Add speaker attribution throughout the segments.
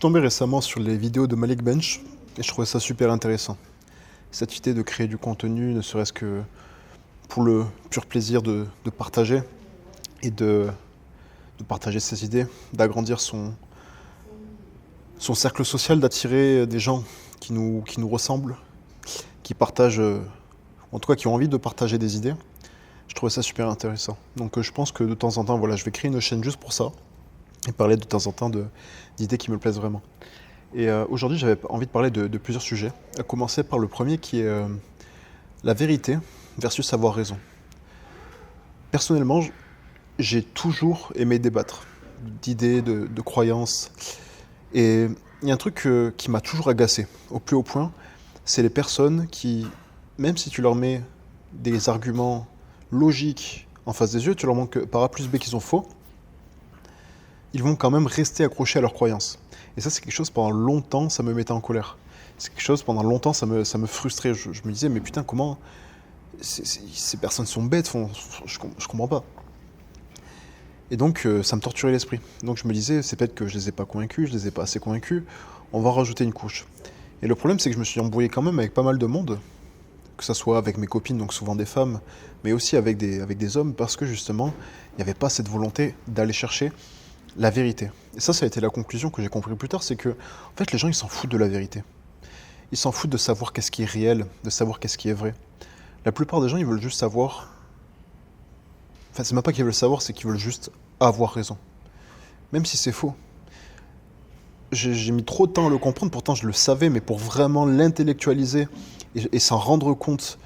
Speaker 1: tombé récemment sur les vidéos de Malik Bench et je trouvais ça super intéressant. Cette idée de créer du contenu, ne serait-ce que pour le pur plaisir de partager et de partager ses idées, d'agrandir son cercle social, d'attirer des gens qui nous ressemblent, qui partagent, en tout cas qui ont envie de partager des idées. Je trouvais ça super intéressant. Donc je pense que de temps en temps, voilà, je vais créer une chaîne juste pour ça et parler de temps en temps d'idées qui me plaisent vraiment. Et aujourd'hui, j'avais envie de parler de plusieurs sujets, à commencer par le premier qui est la vérité versus avoir raison. Personnellement, j'ai toujours aimé débattre d'idées, de croyances. Et il y a un truc qui m'a toujours agacé, au plus haut point, c'est les personnes qui, même si tu leur mets des arguments logiques en face des yeux, tu leur montres que par A plus B qu'ils ont faux, ils vont quand même rester accrochés à leurs croyances. Et ça, c'est quelque chose, pendant longtemps, ça me mettait en colère. C'est quelque chose, pendant longtemps, ça me frustrait. Je me disais, mais putain, comment ces personnes sont bêtes, je comprends pas. Et donc, ça me torturait l'esprit. Donc, je me disais, c'est peut-être que je les ai pas convaincus, je les ai pas assez convaincus, on va rajouter une couche. Et le problème, c'est que je me suis embrouillé quand même avec pas mal de monde, que ce soit avec mes copines, donc souvent des femmes, mais aussi avec des hommes, parce que justement, il n'y avait pas cette volonté d'aller chercher la vérité. Et ça a été la conclusion que j'ai compris plus tard, c'est que, en fait, les gens, ils s'en foutent de la vérité. Ils s'en foutent de savoir qu'est-ce qui est réel, de savoir qu'est-ce qui est vrai. La plupart des gens, ils veulent juste savoir... Enfin, c'est même pas qu'ils veulent savoir, c'est qu'ils veulent juste avoir raison. Même si c'est faux. J'ai mis trop de temps à le comprendre, pourtant je le savais, mais pour vraiment l'intellectualiser et s'en rendre compte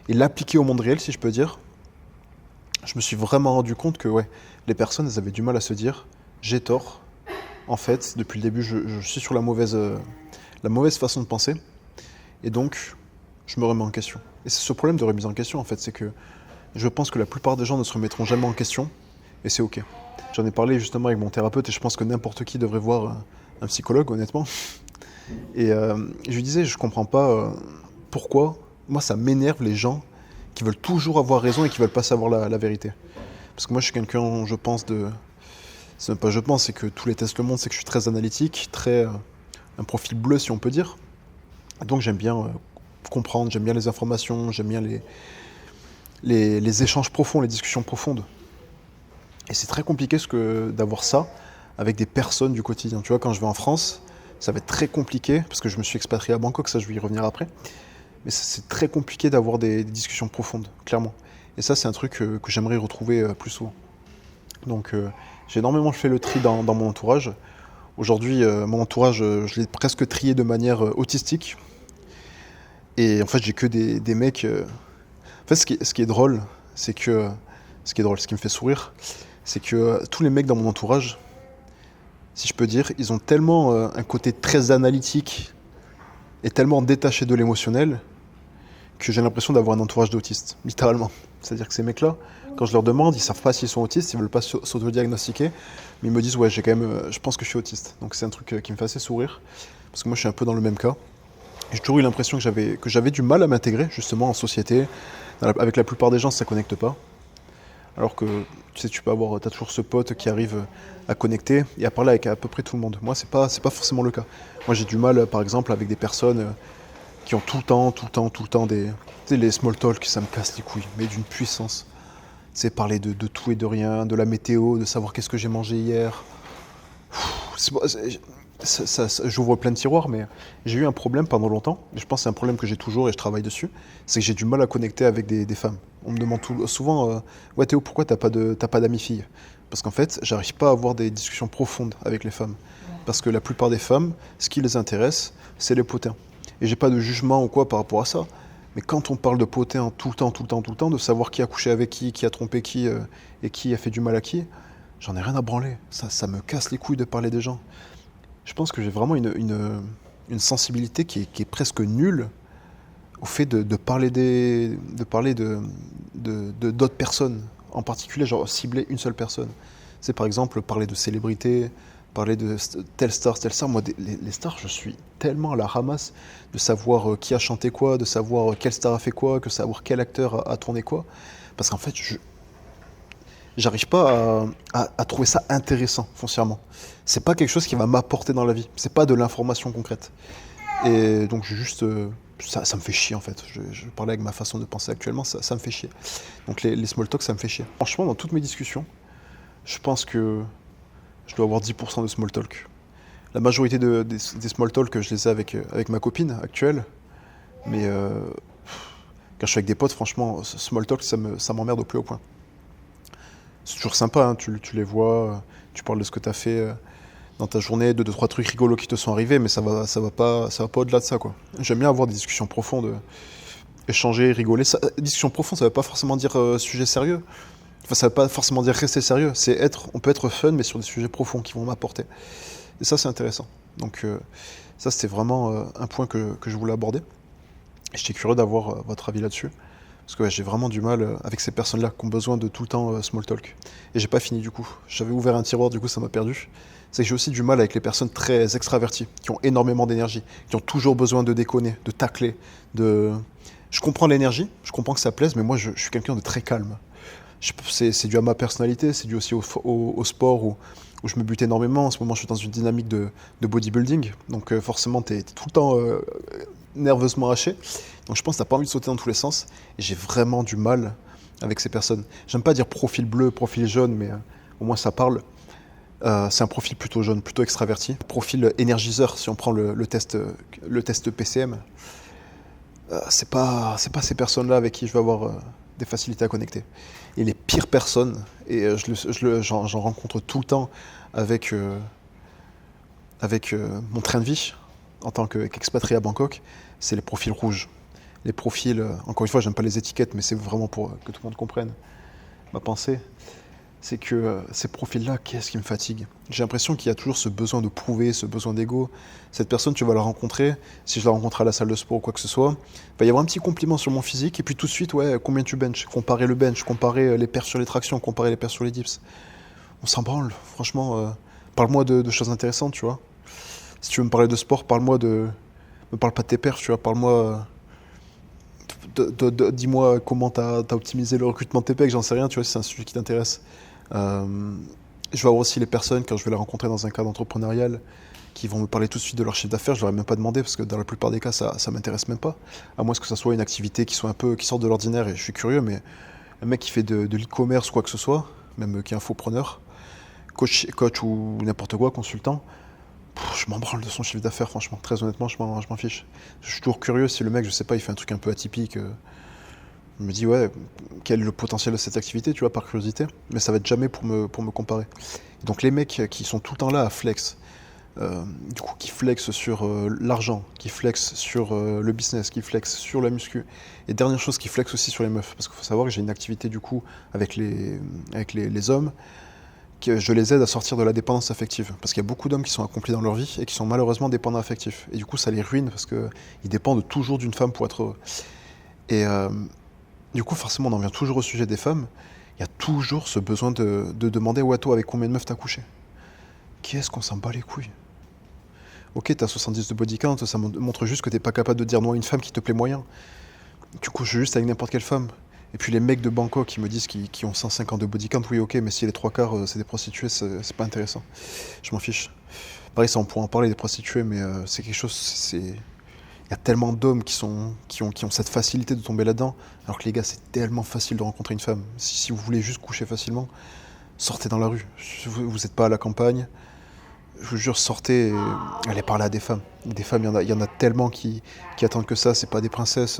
Speaker 1: et l'appliquer au monde réel, si je peux dire, je me suis vraiment rendu compte que ouais, les personnes, elles avaient du mal à se dire « j'ai tort ». En fait, depuis le début, je suis sur la mauvaise façon de penser. Et donc, je me remets en question. Et c'est ce problème de remise en question, en fait, c'est que je pense que la plupart des gens ne se remettront jamais en question, et c'est ok. J'en ai parlé justement avec mon thérapeute, et je pense que n'importe qui devrait voir un psychologue, honnêtement. Et je lui disais, je comprends pas pourquoi, moi ça m'énerve les gens qui veulent toujours avoir raison et qui veulent pas savoir la vérité. Parce que moi je suis quelqu'un, je pense, c'est même pas je pense, c'est que tous les tests le montrent, c'est que je suis très analytique, un profil bleu si on peut dire. Donc j'aime bien comprendre, j'aime bien les informations, j'aime bien les échanges profonds, les discussions profondes. Et c'est très compliqué d'avoir ça avec des personnes du quotidien. Tu vois, quand je vais en France, ça va être très compliqué, parce que je me suis expatrié à Bangkok, ça je vais y revenir après. Mais c'est très compliqué d'avoir des discussions profondes, clairement. Et ça, c'est un truc que j'aimerais retrouver plus souvent. Donc j'ai énormément fait le tri dans mon entourage. Aujourd'hui, mon entourage, je l'ai presque trié de manière autistique. Et en fait, j'ai que des mecs... En fait, ce qui est drôle, c'est que... Ce qui est drôle, ce qui me fait sourire, c'est que tous les mecs dans mon entourage, si je peux dire, ils ont tellement un côté très analytique et tellement détaché de l'émotionnel que j'ai l'impression d'avoir un entourage d'autistes, littéralement. C'est-à-dire que ces mecs-là, quand je leur demande, ils savent pas s'ils sont autistes, ils veulent pas s'auto-diagnostiquer, mais ils me disent ouais, j'ai quand même, je pense que je suis autiste. Donc c'est un truc qui me fait assez sourire, parce que moi je suis un peu dans le même cas. J'ai toujours eu l'impression que j'avais du mal à m'intégrer justement en société. Avec la plupart des gens, ça connecte pas. Alors que tu sais, t'as toujours ce pote qui arrive à connecter et à parler avec à peu près tout le monde. Moi, c'est pas forcément le cas. Moi, j'ai du mal, par exemple, avec des personnes qui ont tout le temps des, tu sais, les small talk, ça me casse les couilles, mais d'une puissance. C'est parler de tout et de rien, de la météo, de savoir qu'est-ce que j'ai mangé hier. J'ouvre plein de tiroirs, mais j'ai eu un problème pendant longtemps, et je pense que c'est un problème que j'ai toujours et je travaille dessus, c'est que j'ai du mal à connecter avec des femmes. On me demande souvent, ouais Théo, pourquoi t'as pas d'amis filles? Parce qu'en fait, j'arrive pas à avoir des discussions profondes avec les femmes. Parce que la plupart des femmes, ce qui les intéresse, c'est les potins. Et j'ai pas de jugement ou quoi par rapport à ça, mais quand on parle de potins tout le temps, de savoir qui a couché avec qui a trompé qui, et qui a fait du mal à qui, j'en ai rien à branler. Ça me casse les couilles de parler des gens. Je pense que j'ai vraiment une sensibilité qui est presque nulle au fait de parler d'autres personnes, en particulier genre cibler une seule personne. C'est par exemple parler de célébrités, parler de telle star. Moi, les stars, je suis tellement à la ramasse de savoir qui a chanté quoi, de savoir quelle star a fait quoi, de savoir quel acteur a tourné quoi. Parce qu'en fait, j'arrive pas à trouver ça intéressant foncièrement. C'est pas quelque chose qui va m'apporter dans la vie. C'est pas de l'information concrète. Et donc juste, ça me fait chier en fait. Je parlais avec ma façon de penser actuellement, ça me fait chier. Donc les small talk, ça me fait chier. Franchement, dans toutes mes discussions, je pense que je dois avoir 10% de small talk. La majorité des small talk, je les ai avec ma copine actuelle. Mais quand je suis avec des potes, franchement, small talk, ça m'emmerde au plus haut point. C'est toujours sympa, hein, tu les vois, tu parles de ce que tu as fait dans ta journée, deux, trois trucs rigolos qui te sont arrivés, mais ça va pas au-delà de ça, quoi. J'aime bien avoir des discussions profondes, échanger, rigoler. Discussion profonde, ça veut pas forcément dire sujet sérieux. Enfin, ça veut pas forcément dire rester sérieux. On peut être fun, mais sur des sujets profonds qui vont m'apporter. Et ça, c'est intéressant. Donc, ça, c'était vraiment un point que je voulais aborder. Et j'étais curieux d'avoir votre avis là-dessus. Parce que ouais, j'ai vraiment du mal avec ces personnes-là qui ont besoin de tout le temps small talk. Et j'ai pas fini du coup. J'avais ouvert un tiroir, du coup ça m'a perdu. C'est que j'ai aussi du mal avec les personnes très extraverties, qui ont énormément d'énergie, qui ont toujours besoin de déconner, de tacler, de... Je comprends l'énergie, je comprends que ça plaise, mais moi je suis quelqu'un de très calme. C'est dû à ma personnalité, c'est dû aussi au sport où je me bute énormément. En ce moment je suis dans une dynamique de bodybuilding, donc forcément t'es tout le temps nerveusement haché. Donc je pense que t'as pas envie de sauter dans tous les sens. Et j'ai vraiment du mal avec ces personnes. J'aime pas dire profil bleu, profil jaune, mais au moins ça parle. C'est un profil plutôt jaune, plutôt extraverti. Profil énergiseur, si on prend le test PCM. C'est pas ces personnes-là avec qui je vais avoir des facilités à connecter. Et les pires personnes, et j'en rencontre tout le temps avec, mon train de vie en tant qu'expatrié à Bangkok, c'est les profils rouges. Les profils, encore une fois, j'aime pas les étiquettes, mais c'est vraiment pour que tout le monde comprenne ma pensée. C'est que ces profils-là, qu'est-ce qui me fatigue? J'ai l'impression qu'il y a toujours ce besoin de prouver, ce besoin d'ego. Cette personne, tu vas la rencontrer, si je la rencontre à la salle de sport ou quoi que ce soit, il va y avoir un petit compliment sur mon physique, et puis tout de suite, ouais, combien tu benches? Comparer le bench, comparer les perfs sur les tractions, comparer les perfs sur les dips. On s'en branle, franchement. Parle-moi de choses intéressantes, tu vois. Si tu veux me parler de sport, me parle pas de tes perfs, tu vois, parle-moi... dis-moi comment t'as optimisé le recrutement de tes pecs, j'en sais rien, tu vois, si c'est un sujet qui t'intéresse. Je vais avoir aussi les personnes, quand je vais les rencontrer dans un cadre entrepreneurial, qui vont me parler tout de suite de leur chiffre d'affaires. Je leur ai même pas demandé, parce que dans la plupart des cas, ça m'intéresse même pas. À moins que ça soit une activité qui sorte de l'ordinaire, et je suis curieux, mais un mec qui fait de l'e-commerce ou quoi que ce soit, même qui est infopreneur, coach ou n'importe quoi, consultant, je m'en branle de son chiffre d'affaires, franchement. Très honnêtement, je m'en fiche. Je suis toujours curieux si le mec, je sais pas, il fait un truc un peu atypique. Je me dis, ouais, quel est le potentiel de cette activité, tu vois, par curiosité. Mais ça va être jamais pour me comparer. Donc les mecs qui sont tout le temps là à flex, du coup, qui flex sur l'argent, qui flex sur le business, qui flex sur la muscu. Et dernière chose, qui flex aussi sur les meufs. Parce qu'il faut savoir que j'ai une activité, du coup, avec les hommes, que je les aide à sortir de la dépendance affective. Parce qu'il y a beaucoup d'hommes qui sont accomplis dans leur vie et qui sont malheureusement dépendants affectifs. Et du coup, ça les ruine parce qu'ils dépendent toujours d'une femme pour être heureux. Et du coup, forcément, on en vient toujours au sujet des femmes. Il y a toujours ce besoin de demander, ouais, toi, avec combien de meufs t'as couché? Qu'est-ce qu'on s'en bat les couilles? Ok, t'as 70 de body count, ça montre juste que t'es pas capable de dire non à une femme qui te plaît moyen. Tu couches juste avec n'importe quelle femme. Et puis les mecs de Bangkok qui me disent qu'ils ont 150 de body count, oui ok, mais si les trois quarts c'est des prostituées, c'est pas intéressant. Je m'en fiche. Pareil, ça on pourrait en parler des prostituées, mais c'est quelque chose, il y a tellement d'hommes qui ont cette facilité de tomber là-dedans, alors que les gars, c'est tellement facile de rencontrer une femme. Si vous voulez juste coucher facilement, sortez dans la rue. Vous n'êtes pas à la campagne, je vous jure, sortez et allez parler à des femmes. Des femmes, il y en a tellement qui attendent que ça, c'est pas des princesses.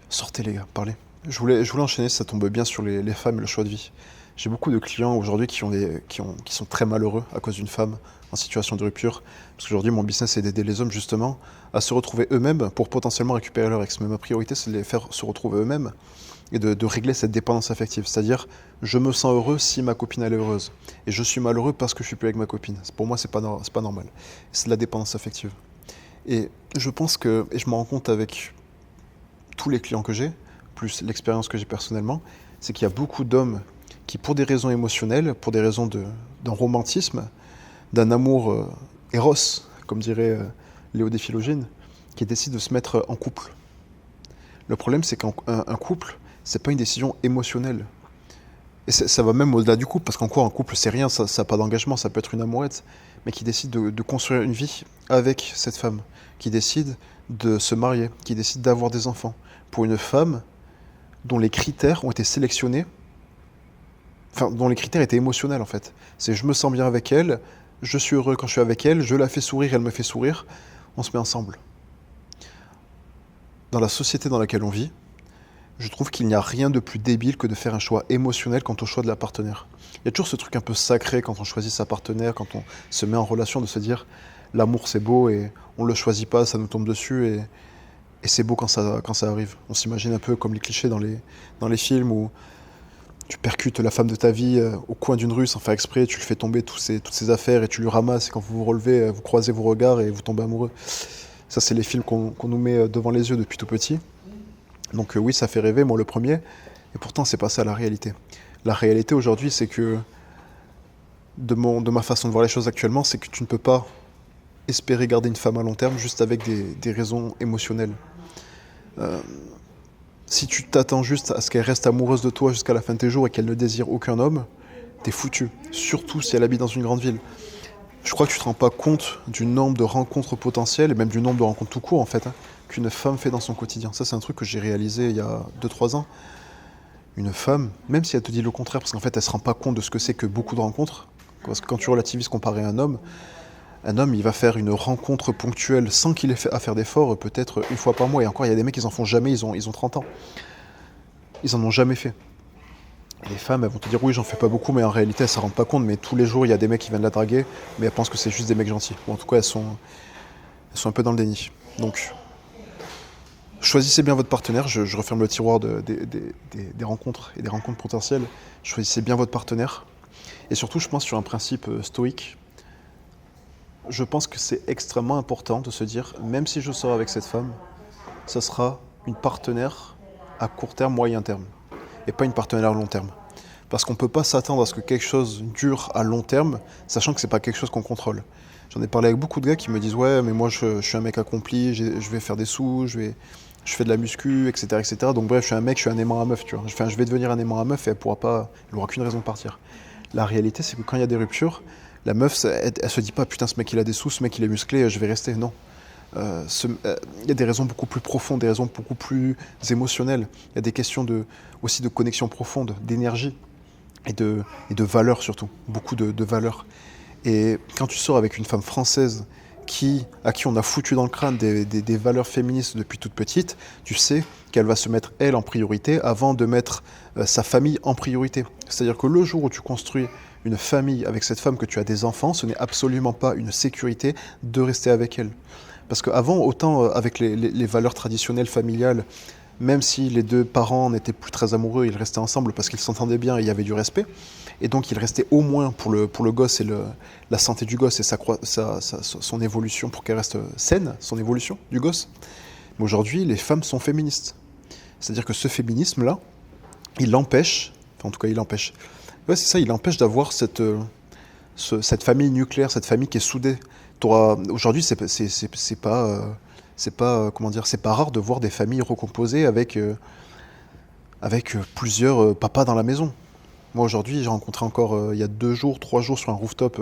Speaker 1: Sortez les gars, parlez. Je voulais enchaîner, ça tombe bien sur les femmes et le choix de vie. J'ai beaucoup de clients aujourd'hui qui sont très malheureux à cause d'une femme en situation de rupture. Parce qu'aujourd'hui, mon business, c'est d'aider les hommes justement à se retrouver eux-mêmes pour potentiellement récupérer leur ex. Mais ma priorité, c'est de les faire se retrouver eux-mêmes et de régler cette dépendance affective. C'est-à-dire, je me sens heureux si ma copine elle est heureuse. Et je suis malheureux parce que je suis plus avec ma copine. Pour moi, c'est pas normal. C'est de la dépendance affective. Et je pense que, et je m'en rends compte avec tous les clients que j'ai, plus l'expérience que j'ai personnellement, c'est qu'il y a beaucoup d'hommes qui, pour des raisons émotionnelles, pour des raisons d'un romantisme, d'un amour éros, comme dirait Léo des Philogènes, qui décident de se mettre en couple. Le problème, c'est qu'un couple, c'est pas une décision émotionnelle. Et ça va même au-delà du couple, parce qu'en quoi un couple c'est rien, ça n'a pas d'engagement, ça peut être une amourette, mais qui décide de construire une vie avec cette femme, qui décide de se marier, qui décide d'avoir des enfants. Pour une femme dont les critères ont été sélectionnés, enfin dont les critères étaient émotionnels en fait. C'est je me sens bien avec elle, je suis heureux quand je suis avec elle, je la fais sourire, elle me fait sourire, on se met ensemble. Dans la société dans laquelle on vit, je trouve qu'il n'y a rien de plus débile que de faire un choix émotionnel quant au choix de la partenaire. Il y a toujours ce truc un peu sacré quand on choisit sa partenaire, quand on se met en relation, de se dire l'amour c'est beau et on le choisit pas, ça nous tombe dessus et c'est beau quand ça arrive. On s'imagine un peu comme les clichés dans les films où tu percutes la femme de ta vie au coin d'une rue sans faire exprès, tu lui fais tomber toutes ses affaires et tu lui ramasses et quand vous vous relevez, vous croisez vos regards et vous tombez amoureux. Ça c'est les films qu'on nous met devant les yeux depuis tout petit. Donc oui, ça fait rêver, moi le premier, et pourtant c'est pas ça la réalité. La réalité aujourd'hui, c'est que de ma façon de voir les choses actuellement, c'est que tu ne peux pas espérer garder une femme à long terme juste avec des raisons émotionnelles. Euh, Si tu t'attends juste à ce qu'elle reste amoureuse de toi jusqu'à la fin de tes jours et qu'elle ne désire aucun homme, t'es foutu. Surtout si elle habite dans une grande ville. Je crois que tu te rends pas compte du nombre de rencontres potentielles, et même du nombre de rencontres tout court en fait, hein, qu'une femme fait dans son quotidien. Ça c'est un truc que j'ai réalisé il y a 2-3 ans. Une femme, même si elle te dit le contraire, parce qu'en fait elle se rend pas compte de ce que c'est que beaucoup de rencontres, parce que quand tu relativises comparé à un homme il va faire une rencontre ponctuelle sans qu'il ait fait à faire d'efforts, peut-être une fois par mois, et encore il y a des mecs ils en font jamais, ils ont 30 ans. Ils en ont jamais fait. Et les femmes elles vont te dire oui j'en fais pas beaucoup, mais en réalité elles s'en rendent pas compte, mais tous les jours il y a des mecs qui viennent la draguer, mais elles pensent que c'est juste des mecs gentils. Ou en tout cas elles sont un peu dans le déni. Donc choisissez bien votre partenaire, je referme le tiroir des rencontres et des rencontres potentielles. Choisissez bien votre partenaire. Et surtout, je pense sur un principe stoïque. Je pense que c'est extrêmement important de se dire, même si je sors avec cette femme, ça sera une partenaire à court terme, moyen terme, et pas une partenaire à long terme. Parce qu'on ne peut pas s'attendre à ce que quelque chose dure à long terme, sachant que c'est pas quelque chose qu'on contrôle. J'en ai parlé avec beaucoup de gars qui me disent ouais mais moi je suis un mec accompli, je vais faire des sous, je fais de la muscu, etc., etc. Donc bref, je suis un mec, je suis un aimant à meuf, tu vois. Enfin, je vais devenir un aimant à meuf et elle aura qu'une raison de partir. La réalité, c'est que quand il y a des ruptures, la meuf, elle se dit pas putain, ce mec il a des sous, ce mec il est musclé, je vais rester. Non. Il y a des raisons beaucoup plus profondes, des raisons beaucoup plus émotionnelles. Il y a des questions aussi de connexion profonde, d'énergie et de valeur surtout. Beaucoup de valeur. Et quand tu sors avec une femme française à qui on a foutu dans le crâne des valeurs féministes depuis toute petite, tu sais qu'elle va se mettre elle en priorité avant de mettre sa famille en priorité. C'est-à-dire que le jour où tu construis une famille avec cette femme, que tu as des enfants, ce n'est absolument pas une sécurité de rester avec elle. Parce qu'avant, autant avec les valeurs traditionnelles familiales, même si les deux parents n'étaient plus très amoureux, ils restaient ensemble parce qu'ils s'entendaient bien et il y avait du respect. Et donc ils restaient au moins pour le gosse et la santé du gosse et son évolution, pour qu'elle reste saine, son évolution du gosse. Mais aujourd'hui, les femmes sont féministes. C'est-à-dire que ce féminisme-là, il l'empêche, enfin en tout cas il l'empêche, ouais c'est ça, il empêche d'avoir cette famille nucléaire, cette famille qui est soudée. Aujourd'hui, comment dire, c'est pas rare de voir des familles recomposées avec plusieurs papas dans la maison. Moi aujourd'hui, j'ai rencontré encore il y a 3 jours sur un rooftop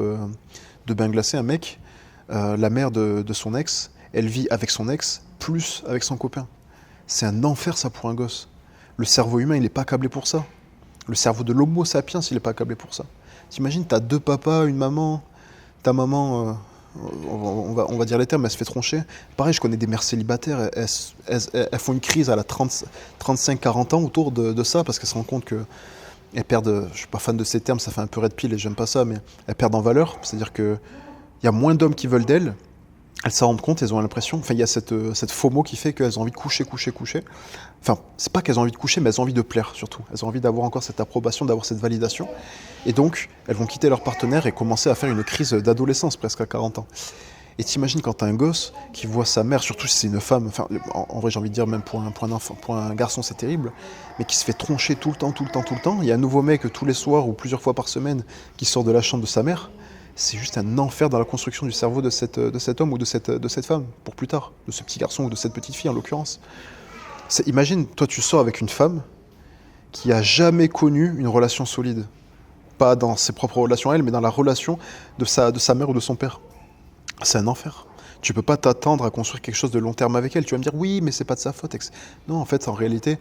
Speaker 1: de bain glacé un mec, la mère de son ex, elle vit avec son ex plus avec son copain. C'est un enfer ça pour un gosse. Le cerveau humain, il n'est pas câblé pour ça. Le cerveau de l'homo sapiens, il n'est pas câblé pour ça. T'imagines, t'as 2 papas, une maman, ta maman, on va dire les termes, elle se fait troncher. Pareil, je connais des mères célibataires, elles font une crise à la 35-40 ans autour de ça, parce qu'elles se rendent compte que elles perdent, je suis pas fan de ces termes, ça fait un peu red pill et j'aime pas ça, mais elles perdent en valeur, c'est-à-dire qu'il y a moins d'hommes qui veulent d'elles, elles s'en rendent compte, elles ont l'impression, enfin il y a cette FOMO qui fait qu'elles ont envie de coucher. Enfin, c'est pas qu'elles ont envie de coucher, mais elles ont envie de plaire surtout. Elles ont envie d'avoir encore cette approbation, d'avoir cette validation. Et donc, elles vont quitter leur partenaire et commencer à faire une crise d'adolescence presque à 40 ans. Et t'imagines quand t'as un gosse qui voit sa mère, surtout si c'est une femme, enfin en vrai j'ai envie de dire même pour un garçon c'est terrible, mais qui se fait troncher tout le temps. Il y a un nouveau mec tous les soirs ou plusieurs fois par semaine qui sort de la chambre de sa mère. C'est juste un enfer dans la construction du cerveau de cet homme ou de cette femme, pour plus tard, de ce petit garçon ou de cette petite fille en l'occurrence. Imagine, toi tu sors avec une femme qui a jamais connu une relation solide. Pas dans ses propres relations à elle, mais dans la relation de sa mère ou de son père. C'est un enfer. Tu peux pas t'attendre à construire quelque chose de long terme avec elle. Tu vas me dire, oui, mais c'est pas de sa faute. Non, en fait, en réalité,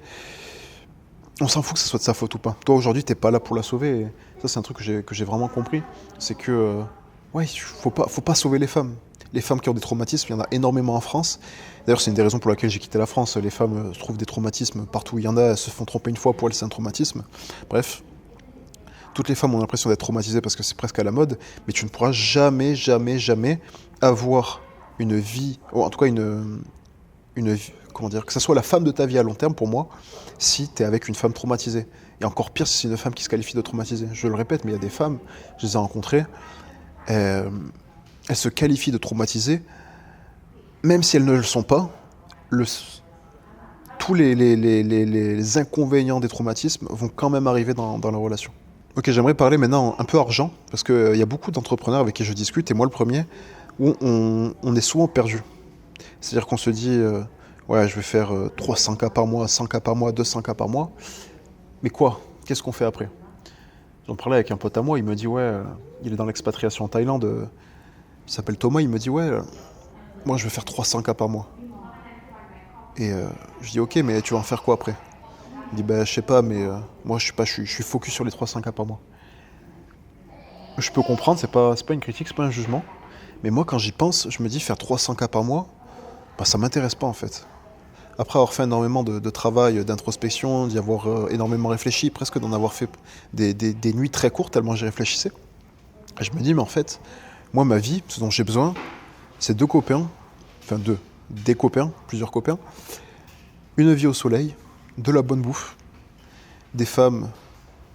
Speaker 1: on s'en fout que ce soit de sa faute ou pas. Toi, aujourd'hui, t'es pas là pour la sauver. Et ça, c'est un truc que j'ai vraiment compris. C'est que, ouais, faut pas sauver les femmes. Les femmes qui ont des traumatismes, il y en a énormément en France. D'ailleurs, c'est une des raisons pour laquelle j'ai quitté la France. Les femmes trouvent des traumatismes partout où il y en a. Elles se font tromper une fois, pour elles, c'est un traumatisme. Bref, toutes les femmes ont l'impression d'être traumatisées parce que c'est presque à la mode. Mais tu ne pourras jamais, jamais, jamais avoir une vie, ou en tout cas une vie, comment dire, que ce soit la femme de ta vie à long terme pour moi, si tu es avec une femme traumatisée. Et encore pire si c'est une femme qui se qualifie de traumatisée. Je le répète, mais il y a des femmes, je les ai rencontrées, elles se qualifient de traumatisées, même si elles ne le sont pas, tous les inconvénients des traumatismes vont quand même arriver dans la relation. Ok, j'aimerais parler maintenant un peu argent, parce qu'il y a beaucoup d'entrepreneurs avec qui je discute, et moi le premier, où on est souvent perdu. C'est-à-dire qu'on se dit, ouais, je vais faire 300K par mois, 100K par mois, 200K par mois. Mais quoi? Qu'est-ce qu'on fait après? J'en parlais avec un pote à moi, il me dit, ouais, il est dans l'expatriation en Thaïlande, il s'appelle Thomas, il me dit, ouais, moi je vais faire 300K par mois. Et je dis, ok, mais tu vas en faire quoi après? Il dit, bah je sais pas, mais moi je suis focus sur les 300K par mois. Je peux comprendre, c'est pas une critique, c'est pas un jugement. Mais moi quand j'y pense, je me dis, faire 300K par mois, bah ça m'intéresse pas en fait. Après avoir fait énormément de travail, d'introspection, d'y avoir énormément réfléchi, presque d'en avoir fait des nuits très courtes tellement j'y réfléchissais, et je me dis, mais en fait, moi ma vie, ce dont j'ai besoin, c'est deux copains, enfin des copains, plusieurs copains, une vie au soleil, de la bonne bouffe, des femmes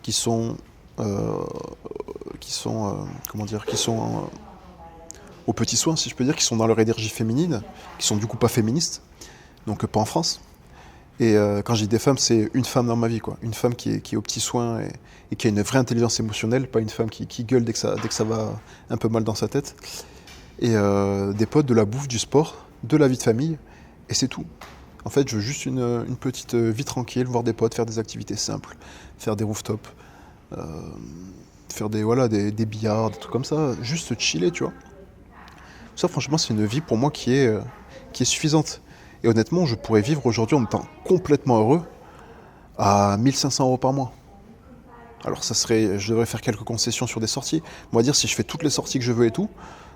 Speaker 1: qui sont, comment dire, qui sont aux petits soins, si je peux dire, qui sont dans leur énergie féminine, qui sont du coup pas féministes, donc pas en France. Et quand je dis des femmes, c'est une femme dans ma vie, quoi. Une femme qui est aux petits soins et qui a une vraie intelligence émotionnelle, pas une femme qui gueule dès que ça va un peu mal dans sa tête. Et des potes, de la bouffe, du sport, de la vie de famille, et c'est tout. En fait, je veux juste une petite vie tranquille, voir des potes, faire des activités simples, faire des rooftops, faire des billards, des trucs comme ça, juste chiller, tu vois. Ça, franchement, c'est une vie pour moi qui est suffisante. Et honnêtement, je pourrais vivre aujourd'hui en étant complètement heureux à 1 500 € par mois. Alors je devrais faire quelques concessions sur des sorties. On va dire, si je fais toutes les sorties que je veux et tout,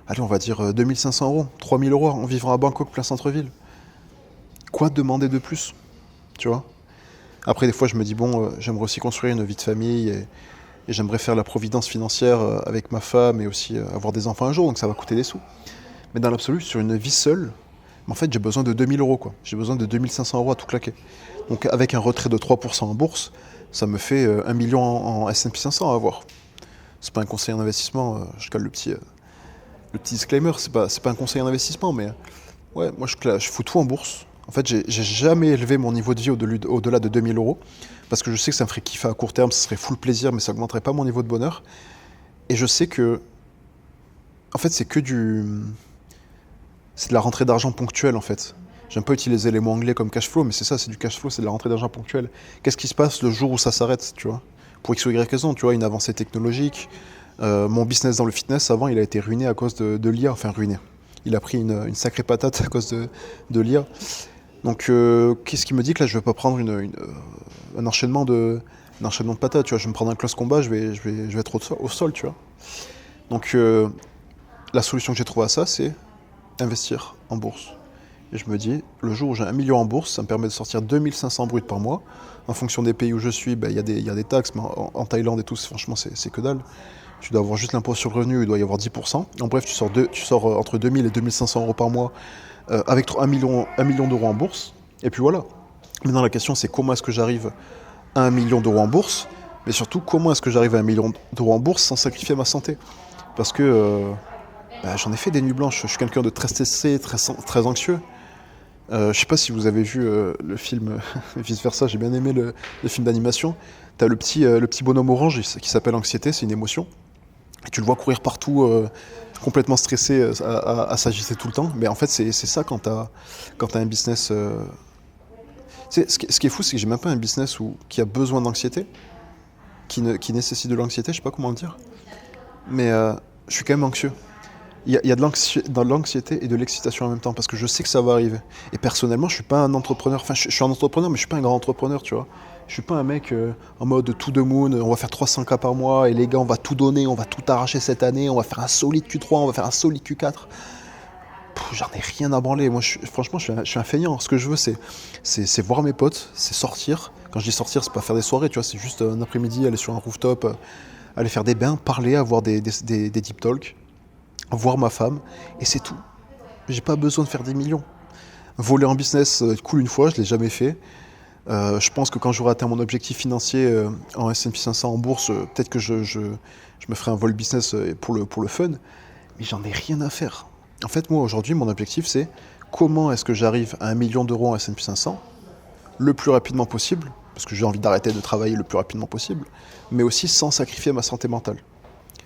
Speaker 1: allez, on va dire 2 500 €, 3 000 € en vivant à Bangkok, plein centre-ville. Quoi demander de plus, tu vois? Après, des fois, je me dis, bon, j'aimerais aussi construire une vie de famille et j'aimerais faire la providence financière avec ma femme et aussi avoir des enfants un jour, donc ça va coûter des sous. Mais dans l'absolu, sur une vie seule, en fait, j'ai besoin de 2 000 €, quoi. J'ai besoin de 2 500 € à tout claquer. Donc, avec un retrait de 3% en bourse, ça me fait 1 million en S&P 500 à avoir. C'est pas un conseil en investissement, je cale le petit disclaimer, c'est pas un conseil en investissement, mais ouais, moi je fous tout en bourse. En fait, j'ai jamais élevé mon niveau de vie au-delà de 2 000 €, parce que je sais que ça me ferait kiffer à court terme, ça serait full plaisir, mais ça augmenterait pas mon niveau de bonheur. Et je sais que, en fait, c'est de la rentrée d'argent ponctuelle, en fait. J'aime pas utiliser les mots anglais comme cash flow, mais c'est ça, c'est du cash flow, c'est de la rentrée d'argent ponctuelle. Qu'est-ce qui se passe le jour où ça s'arrête, tu vois? Pour X ou Y raison, tu vois, une avancée technologique. Mon business dans le fitness, avant, il a été ruiné à cause de l'IA, enfin ruiné. Il a pris une sacrée patate à cause de l'IA. Donc, qu'est-ce qui me dit que là, je vais pas prendre un enchaînement de patates, tu vois? Je vais me prendre un close combat, je vais être au sol, tu vois? Donc, la solution que j'ai trouvée à ça, c'est investir en bourse. Et je me dis, le jour où j'ai 1 million en bourse, ça me permet de sortir 2 500 bruts par mois. En fonction des pays où je suis, il y a des taxes, mais en Thaïlande et tout, franchement, c'est que dalle. Tu dois avoir juste l'impôt sur le revenu, il doit y avoir 10%. En bref, tu sors entre 2 000 et 2 500 € par mois avec 1 million d'euros en bourse. Et puis voilà. Maintenant, la question, c'est comment est-ce que j'arrive à 1 million d'euros en bourse, mais surtout, comment est-ce que j'arrive à 1 million d'euros en bourse sans sacrifier ma santé? Parce que j'en ai fait des nuits blanches. Je suis quelqu'un de très stressé, très anxieux. Je sais pas si vous avez vu le film Vice Versa, j'ai bien aimé le film d'animation. T'as le petit bonhomme orange qui s'appelle Anxiété, c'est une émotion. Et tu le vois courir partout, complètement stressé, à s'agiter tout le temps. Mais en fait, c'est ça quand t'as un business. Ce qui est fou, c'est que j'ai même pas un business qui a besoin d'anxiété, qui nécessite de l'anxiété, je sais pas comment le dire. Mais je suis quand même anxieux. Il y a de l'anxiété et de l'excitation en même temps, parce que je sais que ça va arriver. Et personnellement, je suis pas un entrepreneur. Enfin, je suis un entrepreneur, mais je suis pas un grand entrepreneur, tu vois. Je suis pas un mec en mode to the moon, on va faire 300K par mois, et les gars, on va tout donner, on va tout arracher cette année, on va faire un solide Q3, on va faire un solide Q4. J'en ai rien à branler. Moi, franchement, je suis un feignant. Ce que je veux, c'est voir mes potes, c'est sortir. Quand je dis sortir, c'est pas faire des soirées, tu vois, c'est juste un après-midi, aller sur un rooftop, aller faire des bains, parler, avoir des deep talks, voir ma femme, et c'est tout. J'ai pas besoin de faire des millions. Voler en business, cool une fois, je l'ai jamais fait. Je pense que quand j'aurai atteint mon objectif financier en S&P 500 en bourse, peut-être que je me ferai un vol business pour le fun, mais j'en ai rien à faire. En fait, moi, aujourd'hui, mon objectif, c'est comment est-ce que j'arrive à 1 million d'euros en S&P 500 le plus rapidement possible, parce que j'ai envie d'arrêter de travailler le plus rapidement possible, mais aussi sans sacrifier ma santé mentale,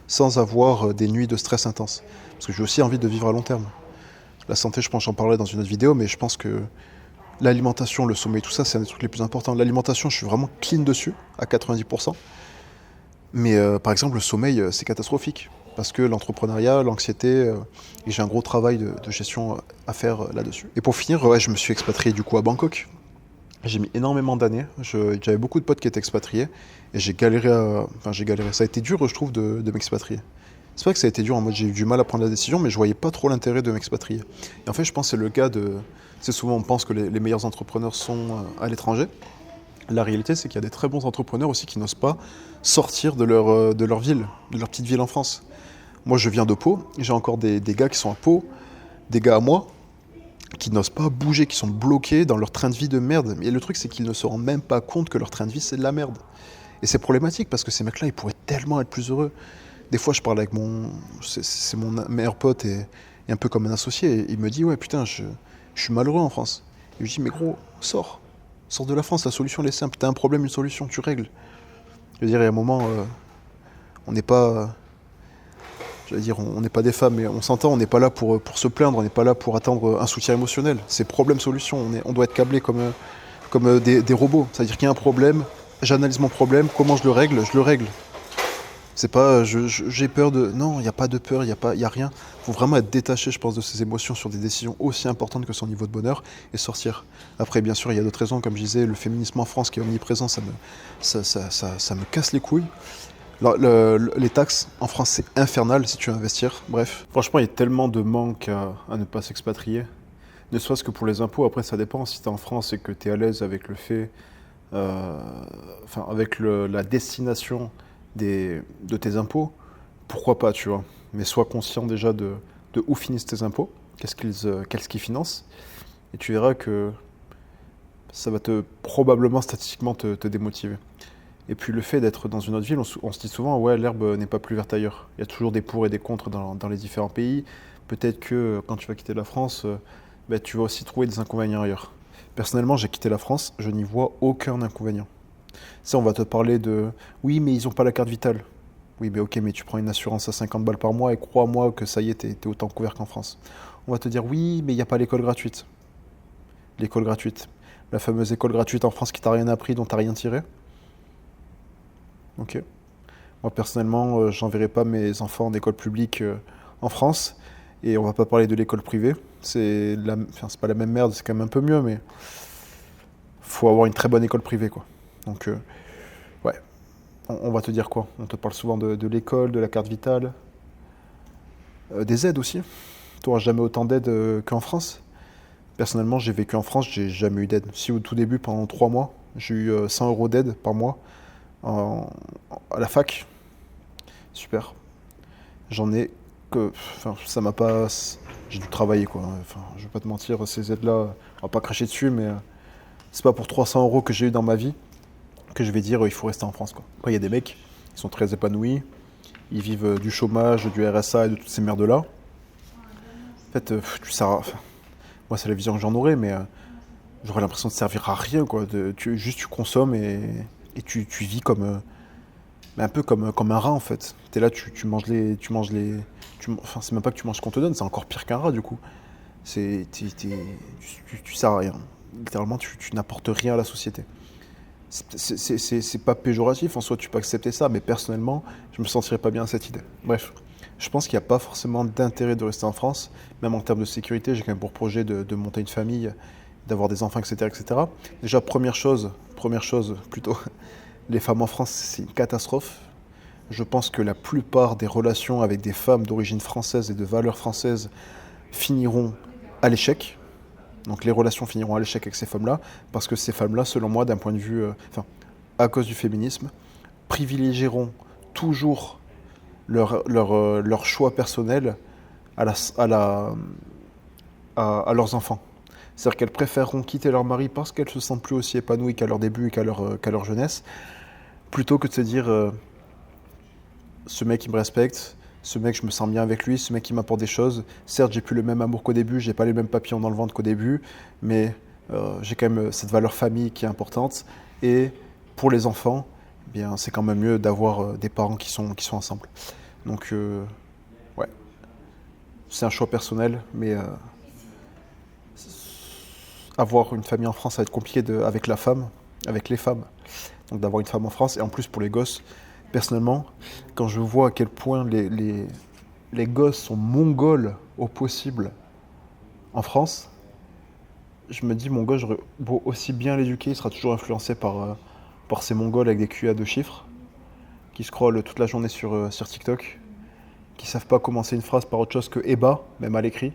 Speaker 1: sans avoir des nuits de stress intense. Parce que j'ai aussi envie de vivre à long terme. La santé, je pense, j'en parlerai dans une autre vidéo, mais je pense que l'alimentation, le sommeil, tout ça, c'est un des trucs les plus importants. L'alimentation, je suis vraiment clean dessus, à 90%. Mais par exemple, le sommeil, c'est catastrophique. Parce que l'entrepreneuriat, l'anxiété, et j'ai un gros travail de gestion à faire là-dessus. Et pour finir, ouais, je me suis expatrié du coup à Bangkok. J'ai mis énormément d'années. J'avais beaucoup de potes qui étaient expatriés. Et j'ai galéré Enfin, j'ai galéré. Ça a été dur, je trouve, de m'expatrier. C'est vrai que ça a été dur, en mode j'ai eu du mal à prendre la décision, mais je voyais pas trop l'intérêt de m'expatrier. Et en fait, je pense que c'est le cas de... C'est souvent, on pense que les meilleurs entrepreneurs sont à l'étranger. La réalité, c'est qu'il y a des très bons entrepreneurs aussi qui n'osent pas sortir de leur ville, de leur petite ville en France. Moi, je viens de Pau, et j'ai encore des gars qui sont à Pau, des gars à moi, qui n'osent pas bouger, qui sont bloqués dans leur train de vie de merde. Et le truc, c'est qu'ils ne se rendent même pas compte que leur train de vie, c'est de la merde. Et c'est problématique, parce que ces mecs-là, ils pourraient tellement être plus heureux. Des fois, je parle avec c'est mon meilleur pote et un peu comme un associé, et il me dit, ouais, putain, je suis malheureux en France. Et je lui dis, mais gros, sors. Sors de la France, la solution, elle est simple. T'as un problème, une solution, tu règles. Je veux dire, il y a un moment, on n'est pas... J'allais dire, on n'est pas des femmes, mais on s'entend, on n'est pas là pour se plaindre, on n'est pas là pour attendre un soutien émotionnel. C'est problème-solution, on doit être câblés comme des robots. C'est-à-dire qu'il y a un problème, j'analyse mon problème, comment je le règle. C'est pas, j'ai peur de... Non, il n'y a pas de peur, il y a rien. Il faut vraiment être détaché, je pense, de ses émotions sur des décisions aussi importantes que son niveau de bonheur et sortir. Après, bien sûr, il y a d'autres raisons, comme je disais, le féminisme en France qui est omniprésent, ça me casse les couilles. Les taxes en France, c'est infernal si tu veux investir. Bref. Franchement, il y a tellement de manque à ne pas s'expatrier. Ne serait-ce que pour les impôts. Après, ça dépend. Si tu es en France et que tu es à l'aise avec le fait, avec la destination de tes impôts, pourquoi pas, tu vois. Mais sois conscient déjà de où finissent tes impôts, qu'est-ce qu'ils financent, et tu verras que ça va probablement statistiquement te démotiver. Et puis le fait d'être dans une autre ville, on se dit souvent, ouais, l'herbe n'est pas plus verte ailleurs. Il y a toujours des pour et des contre dans les différents pays. Peut-être que quand tu vas quitter la France, tu vas aussi trouver des inconvénients ailleurs. Personnellement, j'ai quitté la France, je n'y vois aucun inconvénient. Ça, on va te parler de... Oui, mais ils n'ont pas la carte vitale. Oui, mais ok, mais tu prends une assurance à 50 balles par mois et crois-moi que ça y est, t'es autant couvert qu'en France. On va te dire, oui, mais il n'y a pas l'école gratuite. L'école gratuite. La fameuse école gratuite en France qui t'a rien appris, dont t'as rien tiré. Ok. Moi, personnellement, j'enverrai pas mes enfants en école publique en France. Et on va pas parler de l'école privée. C'est pas la même merde, c'est quand même un peu mieux, mais faut avoir une très bonne école privée, quoi. Donc, ouais. On va te dire quoi? On te parle souvent de l'école, de la carte vitale, des aides aussi. Tu n'auras jamais autant d'aides qu'en France. Personnellement, j'ai vécu en France, j'ai jamais eu d'aide. Si au tout début, pendant 3 mois, j'ai eu 100 euros d'aide par mois à la fac, super. J'en ai que... Enfin, ça m'a pas... J'ai dû travailler, quoi. Enfin, je vais pas te mentir, ces aides-là, on va pas cracher dessus, mais c'est pas pour 300 euros que j'ai eu dans ma vie que je vais dire il faut rester en France, quoi. Après, il y a des mecs qui sont très épanouis, ils vivent du chômage, du RSA et de toutes ces merdes-là. En fait, tu sers enfin, moi, c'est la vision que j'en aurais, mais j'aurais l'impression de servir à rien, quoi. Tu consommes et tu vis un peu comme un rat, en fait. T'es là, tu manges enfin, c'est même pas que tu manges ce qu'on te donne, c'est encore pire qu'un rat, du coup. Tu sers à rien. littéralement, tu n'apportes rien à la société. C'est pas péjoratif, en soi, tu peux accepter ça, mais personnellement, je me sentirais pas bien à cette idée. Bref, je pense qu'il n'y a pas forcément d'intérêt de rester en France, même en termes de sécurité. J'ai quand même pour projet de monter une famille, d'avoir des enfants, etc., etc. Déjà, première chose plutôt, les femmes en France, c'est une catastrophe. Je pense que la plupart des relations avec des femmes d'origine française et de valeurs françaises finiront à l'échec. Donc les relations finiront à l'échec avec ces femmes-là, parce que ces femmes-là, selon moi, d'un point de vue, à cause du féminisme, privilégieront toujours leur choix personnel à, la, à, la, à leurs enfants. C'est-à-dire qu'elles préféreront quitter leur mari parce qu'elles se sentent plus aussi épanouies qu'à leur début et qu'à leur jeunesse, plutôt que de se dire ce mec il me respecte, ce mec je me sens bien avec lui, ce mec il m'apporte des choses. Certes, j'ai plus le même amour qu'au début, j'ai pas les mêmes papillons dans le ventre qu'au début, mais j'ai quand même cette valeur famille qui est importante. Et pour les enfants, eh bien c'est quand même mieux d'avoir des parents qui sont ensemble. Donc ouais, c'est un choix personnel, mais avoir une famille en France, ça va être compliqué avec la femme, avec les femmes. Donc d'avoir une femme en France, et en plus pour les gosses, personnellement, quand je vois à quel point les gosses sont mongols au possible en France, je me dis, mon gosse, j'aurais beau aussi bien l'éduquer, il sera toujours influencé par ces mongols avec des QI à deux chiffres, qui scrollent toute la journée sur TikTok, qui savent pas commencer une phrase par autre chose que Eba, même à l'écrit,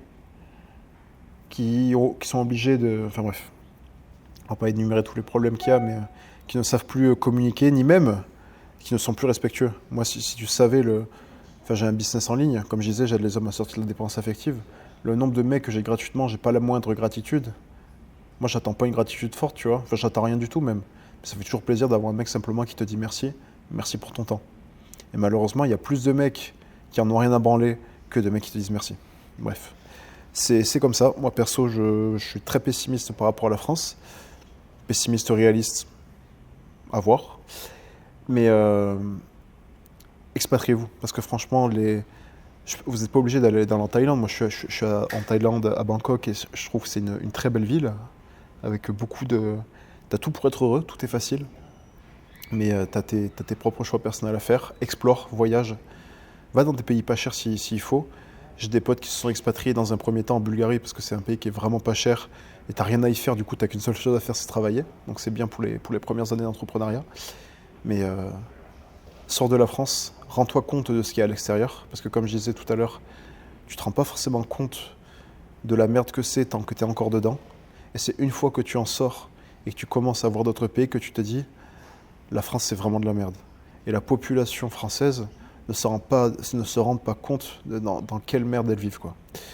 Speaker 1: qui sont obligés de... Enfin bref, on va pas énumérer tous les problèmes qu'il y a, mais qui ne savent plus communiquer, ni même qui ne sont plus respectueux. Moi, si tu savais Enfin, j'ai un business en ligne, comme je disais, j'aide les hommes à sortir de la dépendance affective. Le nombre de mecs que j'ai gratuitement, j'ai pas la moindre gratitude. Moi, j'attends pas une gratitude forte, tu vois. Enfin, j'attends rien du tout même. Ça fait toujours plaisir d'avoir un mec simplement qui te dit merci, merci pour ton temps. Et malheureusement, il y a plus de mecs qui en ont rien à branler que de mecs qui te disent merci. Bref, c'est comme ça. Moi, perso, je suis très pessimiste par rapport à la France. Pessimiste réaliste, à voir. Mais expatriez-vous, parce que franchement, vous n'êtes pas obligé d'aller en Thaïlande. Moi, je suis en Thaïlande, à Bangkok, et je trouve que c'est une très belle ville, avec beaucoup de... T'as tout pour être heureux, tout est facile, mais t'as tes propres choix personnels à faire. Explore, voyage, va dans des pays pas chers s'il faut. J'ai des potes qui se sont expatriés dans un premier temps en Bulgarie, parce que c'est un pays qui est vraiment pas cher, et t'as rien à y faire, du coup t'as qu'une seule chose à faire, c'est travailler. Donc c'est bien pour les premières années d'entrepreneuriat. Mais sors de la France, rends-toi compte de ce qu'il y a à l'extérieur, parce que comme je disais tout à l'heure, tu te rends pas forcément compte de la merde que c'est tant que tu es encore dedans. Et c'est une fois que tu en sors et que tu commences à voir d'autres pays que tu te dis, la France c'est vraiment de la merde. Et la population française ne se rend pas compte dans quelle merde elle vit, quoi.